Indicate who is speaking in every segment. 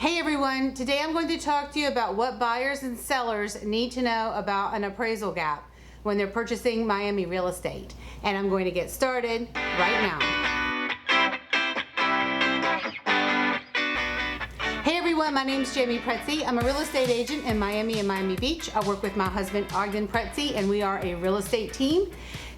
Speaker 1: Hey everyone, today I'm going to talk to you about what buyers and sellers need to know about an appraisal gap when they're purchasing Miami real estate. And I'm going to get started right now. Hey everyone, my name is Jamey Prezzi. I'm a real estate agent in Miami and Miami Beach. I work with my husband Ognjen Prezzi and we are a real estate team.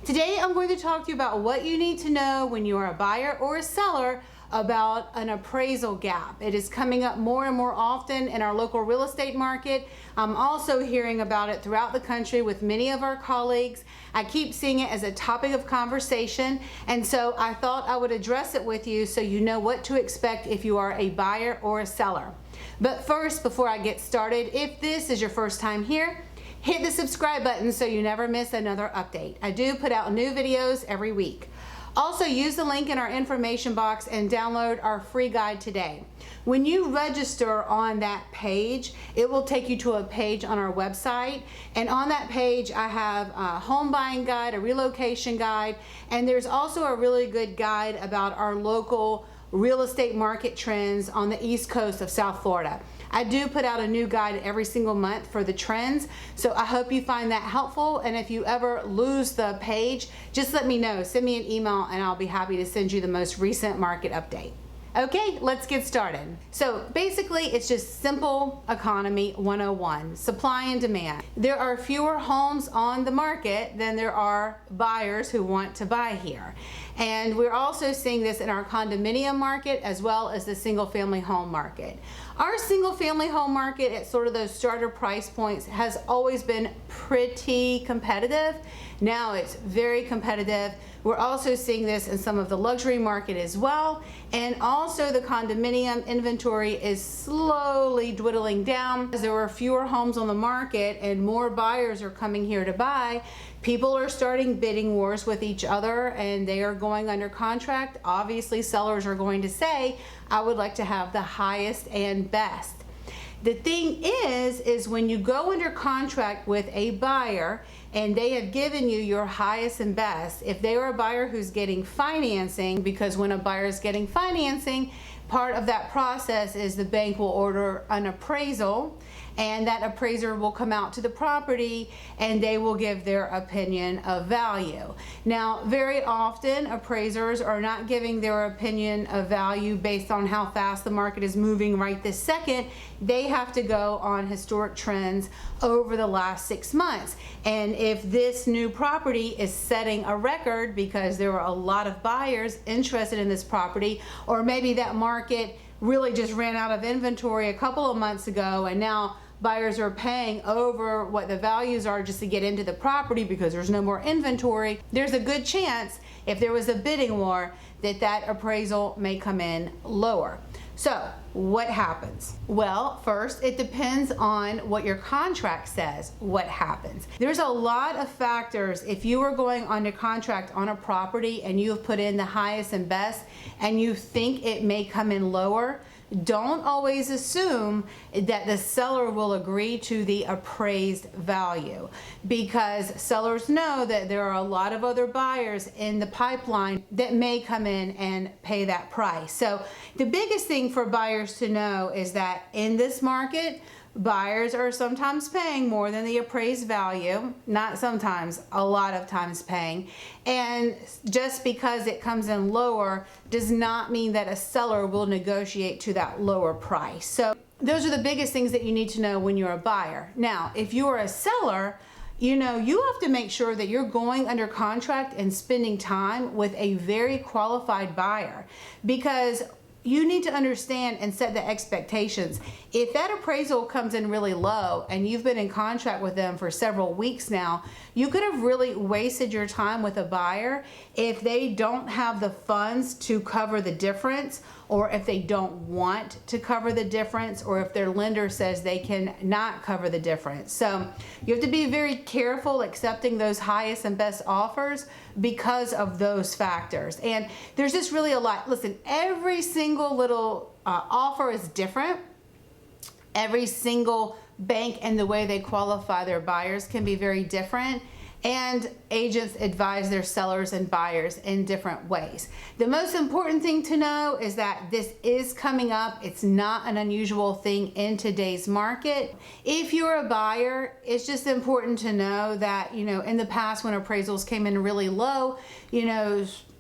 Speaker 1: Today I'm going to talk to you about what you need to know when you are a buyer or a seller about an appraisal gap. It is coming up more and more often in our local real estate market. I'm also hearing about it throughout the country with many of our colleagues. I keep seeing it as a topic of conversation, and so I thought I would address it with you so you know what to expect if you are a buyer or a seller. But first, before I get started, if this is your first time here, hit the subscribe button so you never miss another update. I do put out new videos every week. Also, use the link in our information box and download our free guide today. When you register on that page, it will take you to a page on our website, and on that page I have a home buying guide, a relocation guide, and there's also a really good guide about our local real estate market trends on the East Coast of South Florida. I do put out a new guide every single month for the trends, so I hope you find that helpful, and if you ever lose the page, just let me know. Send me an email and I'll be happy to send you the most recent market update. Okay, let's get started. So basically, it's just simple economy 101, supply and demand. There are fewer homes on the market than there are buyers who want to buy here. And we're also seeing this in our condominium market as well as the single family home market. Our single family home market at sort of those starter price points has always been pretty competitive. Now it's very competitive. We're also seeing this in some of the luxury market as well. And also the condominium inventory is slowly dwindling down. As there are fewer homes on the market and more buyers are coming here to buy, people are starting bidding wars with each other and they are going under contract. Obviously, sellers are going to say, I would like to have the highest and best. The thing is when you go under contract with a buyer and they have given you your highest and best, if they are a buyer who's getting financing, because when a buyer is getting financing, part of that process is the bank will order an appraisal, and that appraiser will come out to the property and they will give their opinion of value. Now, very often appraisers are not giving their opinion of value based on how fast the market is moving right this second. They have to go on historic trends over the last 6 months. And if this new property is setting a record because there were a lot of buyers interested in this property, or maybe that market really just ran out of inventory a couple of months ago and now buyers are paying over what the values are just to get into the property because there's no more inventory, there's a good chance if there was a bidding war that that appraisal may come in lower. So what happens? Well, first, it depends on what your contract says what happens. There's a lot of factors. If you are going under contract on a property and you have put in the highest and best and you think it may come in lower, don't always assume that the seller will agree to the appraised value, because sellers know that there are a lot of other buyers in the pipeline that may come in and pay that price. So the biggest thing for buyers to know is that in this market, buyers are sometimes paying more than the appraised value, not sometimes, a lot of times paying. And just because it comes in lower does not mean that a seller will negotiate to that lower price. So those are the biggest things that you need to know when you're a buyer. Now, if you are a seller, you know, you have to make sure that you're going under contract and spending time with a very qualified buyer, because you need to understand and set the expectations. If that appraisal comes in really low and you've been in contract with them for several weeks now, you could have really wasted your time with a buyer if they don't have the funds to cover the difference, or if they don't want to cover the difference, or if their lender says they can not cover the difference. So you have to be very careful accepting those highest and best offers because of those factors. And there's just really a lot. Listen, every single little offer is different. Every single bank and the way they qualify their buyers can be very different. and agents advise their sellers and buyers in different ways. The most important thing to know is that this is coming up. It's not an unusual thing in today's market. If you're a buyer, it's just important to know that, in the past when appraisals came in really low,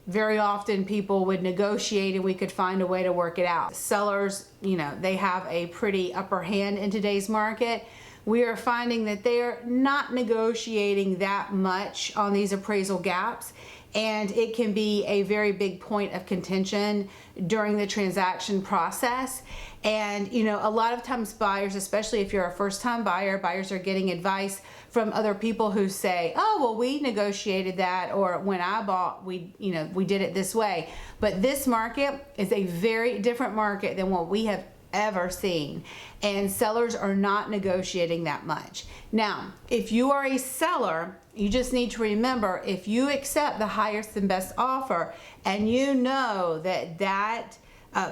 Speaker 1: very often people would negotiate and we could find a way to work it out. Sellers, they have a pretty upper hand in today's market. We are finding that they're not negotiating that much on these appraisal gaps, and it can be a very big point of contention during the transaction process. And a lot of times buyers, especially if you're a first-time buyer, buyers are getting advice from other people who say, oh, well, we negotiated that, or when I bought, we did it this way. But this market is a very different market than what we have ever seen, and sellers are not negotiating that much. Now, if you are a seller, you just need to remember, if you accept the highest and best offer and you know that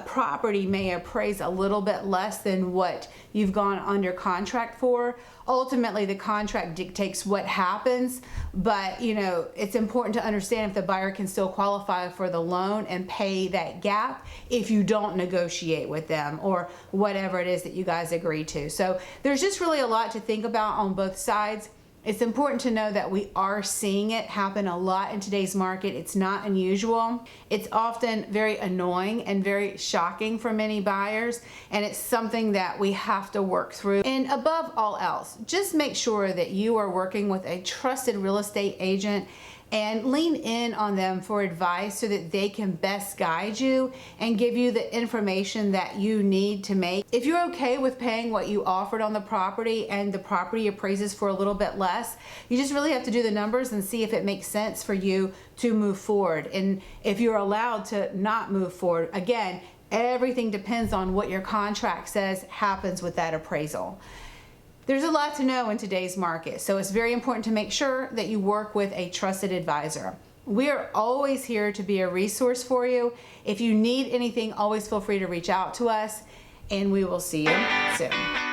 Speaker 1: property may appraise a little bit less than what you've gone under contract for, ultimately the contract dictates what happens. But it's important to understand if the buyer can still qualify for the loan and pay that gap if you don't negotiate with them or whatever it is that you guys agree to. So there's just really a lot to think about on both sides. It's important to know that we are seeing it happen a lot in today's market. It's not unusual. It's often very annoying and very shocking for many buyers, and it's something that we have to work through. And above all else, just make sure that you are working with a trusted real estate agent and lean in on them for advice so that they can best guide you and give you the information that you need to make. If you're okay with paying what you offered on the property and the property appraises for a little bit less, you just really have to do the numbers and see if it makes sense for you to move forward. And if you're allowed to not move forward, again, everything depends on what your contract says happens with that appraisal. There's a lot to know in today's market, so it's very important to make sure that you work with a trusted advisor. We are always here to be a resource for you. If you need anything, always feel free to reach out to us, and we will see you soon.